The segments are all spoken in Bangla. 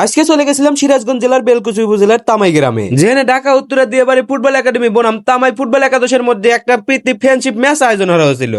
আজকে চলে গেছিলাম সিরাজগঞ্জ জেলার বেলকুচি উপজেলার তামাই গ্রামে, যেখানে ঢাকা উত্তরের দিয়াবাড়ি ফুটবল একাডেমি বনাম তামাই ফুটবল একাদশের মধ্যে একটা প্রীতি ফ্রেন্ডশিপ ম্যাচ আয়োজন করা হয়েছিল।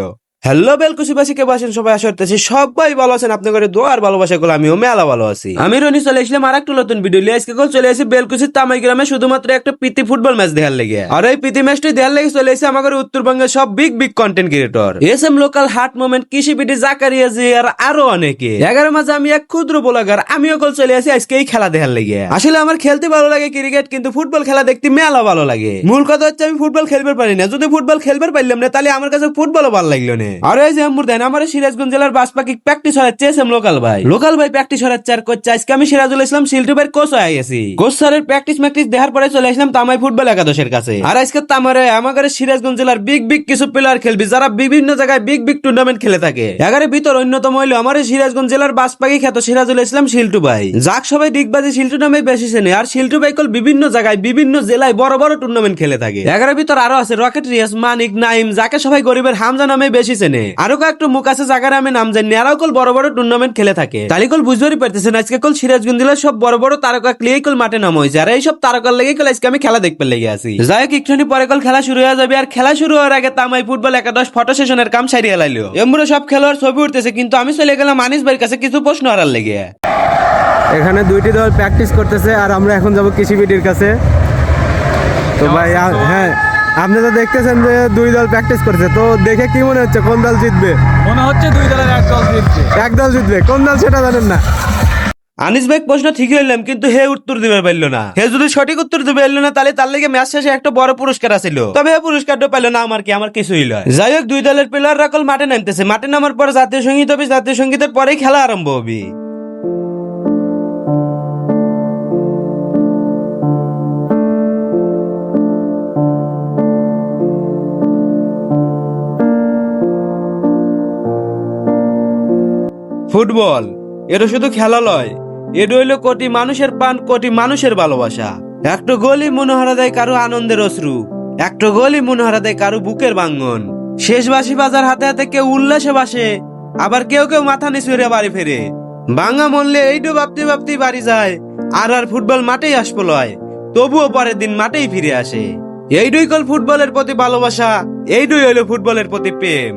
হ্যালো বেলকুচিবাসী, কে বাসেন সবাই, আশা করতেছি সবাই ভালো আছেন। আপনার ঘরে দোয়া আর ভালোবাসা গুলো আমিও মেলা ভালো আছি। আমি রনি চলে আসলাম আর একটা নতুন ভিডিও নিয়ে। আজকে চলে আসি বেলকুচির তামাই গ্রামে শুধুমাত্র একটা প্রীতি ফুটবল ম্যাচ দেখার লেগে। আর এই প্রীতি ম্যাচটি দেখার লেগে চলে এসে আমাদের উত্তরবঙ্গের সব big big content creator, SM local heart moment, কৃষি বিডি, জাকারিয়া জি আর আরো অনেকে। এগারো মাঝে আমি এক ক্ষুদ্র ব্লগার, আমিও চলে আসি আজকে এই খেলা দেখার লেগে। আসলে আমার খেলতে ভালো লাগে ক্রিকেট, কিন্তু ফুটবল খেলা দেখতে মেলা ভালো লাগে। মূল কথা হচ্ছে আমি ফুটবল খেলতে পারি না। যদি ফুটবল খেলতে পারলাম না, তাহলে আমার কাছে ফুটবলও ভালো লাগলো না। আর এই যে আমার সিরাজগঞ্জ জেলার বাসপাখি প্র্যাকটিস হচ্ছে এসএম লোকাল ভাই প্র্যাকটিস হচ্ছে আর কোচ আজকে আমি সিরাজুল ইসলাম সিল্টু ভাইয়ের কোচ হয়ে গেছি। কোচ স্যারের প্র্যাকটিস দেখার পরে চলে আসলাম তামাই ফুটবল একাদশের কাছে। আর আজকে তামারে আমাদের সিরাজগঞ্জ জেলার বিগ বিগ কিছু প্লেয়ার খেলবি, যারা বিভিন্ন জায়গায় বিগ বিগ টুর্নামেন্ট খেলে থাকে। এগারের ভিতর অন্যতম হইল আমার সিরাজগঞ্জ জেলার বাসপাখি খ্যাত সিরাজুল ইসলাম সিল্টু ভাই, যাক সবাই ডিগবাজি সিল্টু নামে বেশি চেনে। আর সিল্টু ভাই বিভিন্ন জায়গায় বিভিন্ন জেলায় বড় বড় টুর্নামেন্ট খেলে থাকে। এগারের ভিতর আরো আছে রকেট রিয়াস, মানিক, নাইম, যাকে সবাই গরিবের হামজা নামে বেশি চেনে। আরো কয়েকটা মুখ আছে জায়গার আমি নাম জানি। আরো বড় বড় টুর্নামেন্ট খেলে থাকে। তালিকল বুঝতেই পারতেছেন আজকে সিরাজগঞ্জ জেলার সব বড় বড় তারকা ক্লিয়ে মাঠে নাম হয়েছে। আর এইসব তারকার লেগে আজকে আমি খেলা দেখতে লেগে আছি। যাই হোক, একটুখানি পরে খেলা শুরু হয়ে যাবে। আর খেলা শুরু হওয়ার আগে তামাই ফুটবল একাদশ ফটো সেশনের কাম সারিয়ে লাইলো। এমন সব খেলোয়াড় ছবি উঠতেছে, কিন্তু আমি চলে গেলাম আনিস ভাইয়ের কাছে কিছু প্রশ্ন হারার লেগে। এখানে দুইটি দল প্র্যাকটিস করতেছে আর আমরা এখন যাব কৃষি বিডির কাছে। তো ভাই হ্যাঁ, আপনি তো দেখতেছেন যে দুই দল প্র্যাকটিস করছে, তো দেখে কি মনে হচ্ছে কোন দল জিতবে? মনে হচ্ছে দুই দলের এক দল জিতবে। এক দল জিতবে, কোন দল সেটা জানেন না। আনিস ভাই প্রশ্ন ঠিকই হইলাম, কিন্তু হে উত্তর দিতে পারলো না। হে যদি সঠিক উত্তর দিতে পারলো না, তাহলে তার লেগে ম্যাচ শেষে একটা বড় পুরস্কার আছিল। তবে এই পুরস্কারটা পেলো না, আমার কিছুই নয়। যাই হোক, দুই দলের প্লেয়াররা মাঠে নামতেছে। মাঠে নামার পর জাতীয় সঙ্গীত হবে, জাতীয় সঙ্গীতের পরেই খেলা আরম্ভ হবে। ফুটবল এটা শুধু খেলা লয়, এটা হইল কোটি মানুষের প্রাণ, কোটি মানুষের ভালোবাসা। একটা গোলই মনোহারা দেয় কারো আনন্দের অশ্রু, একটা গোলই মনোহারা দেয় কারো বুকের ভাঙ্গন। শেষ বাঁশি বাজার হাতে হাতে কেউ উল্লাসে বাসে, আবার কেউ কেউ মাথা নিচু হয়ে বাড়ি ফেরে। ভাঙা মনলে এইটু ভাবতেই বাড়ি যায়, আর ফুটবল মাঠেই আসবো লয়, তবুও পরের দিন মাঠেই ফিরে আসে। এইটুই কল ফুটবলের প্রতি ভালোবাসা, এইটুই হইল ফুটবলের প্রতি প্রেম।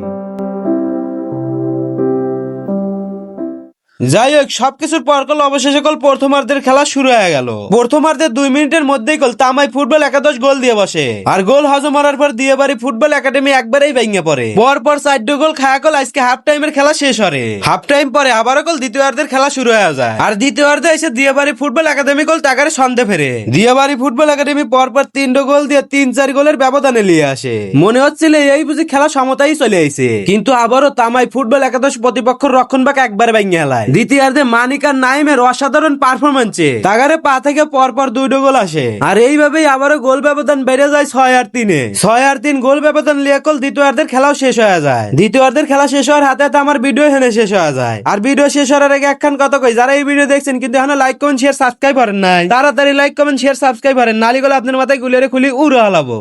যাই হোক, সবকিছুর পর অবশেষে প্রথমার্ধের খেলা শুরু হয়ে গেল। প্রথমার্ধের 2 মিনিটের মধ্যেই তামাই ফুটবল একাদশ গোল দিয়ে বসে। আর গোল হজম হওয়ার পর দিয়াবাড়ি ফুটবল একাডেমি একবারেই ভেঙে পড়ে। পর 4 গোল খায়া আজকে হাফ টাইমের খেলা শেষ হয়। হাফ টাইম পরে আবারও দ্বিতীয়ার্ধের খেলা শুরু হয়ে যায়। আর দ্বিতীয়ার্ধে এসে দিয়াবাড়ি ফুটবল একাডেমি টাকারে সন্দেহ ফেরে। দিয়াবাড়ি ফুটবল একাডেমি পর 3 গোল দিয়ে 3-4 গোলের ব্যবধানে নিয়ে আসে। মনে হচ্ছিল এই বুঝি খেলা সমতাই চলে আইছে, কিন্তু আবারও তামাই ফুটবল একাদশ প্রতিপক্ষ রক্ষণভাগ একবার ভেঙে হেলায়। দ্বিতীয়ার্ধে মানিক আর নাইমের অসাধারণ পারফরমেন্সে তাগারে পা থেকে পরপর 2 গোল আসে। আর এইভাবেই আবারও গোল ব্যবধান বেড়ে যায় 6-3 গোল ব্যবধান লিয়ে দ্বিতীয়ার্ধের খেলাও শেষ হয়ে যায়। দ্বিতীয়ার্ধের খেলা শেষ হওয়ার হাতে হাতে আমার ভিডিও হেনে শেষ হয়ে যায়। আর ভিডিও শেষ হওয়ার আগে একখান কথা কই, যারা এই ভিডিও দেখছেন কিন্তু এখনো লাইক কমেন্ট শেয়ার সাবস্ক্রাইব করেন নাই, তাড়াতাড়ি লাইক কমেন্ট শেয়ার সাবস্ক্রাইব করেন, নালি গুলো আপনার মাথায় গুলিয়ে খুলি উড়ে হালাবো।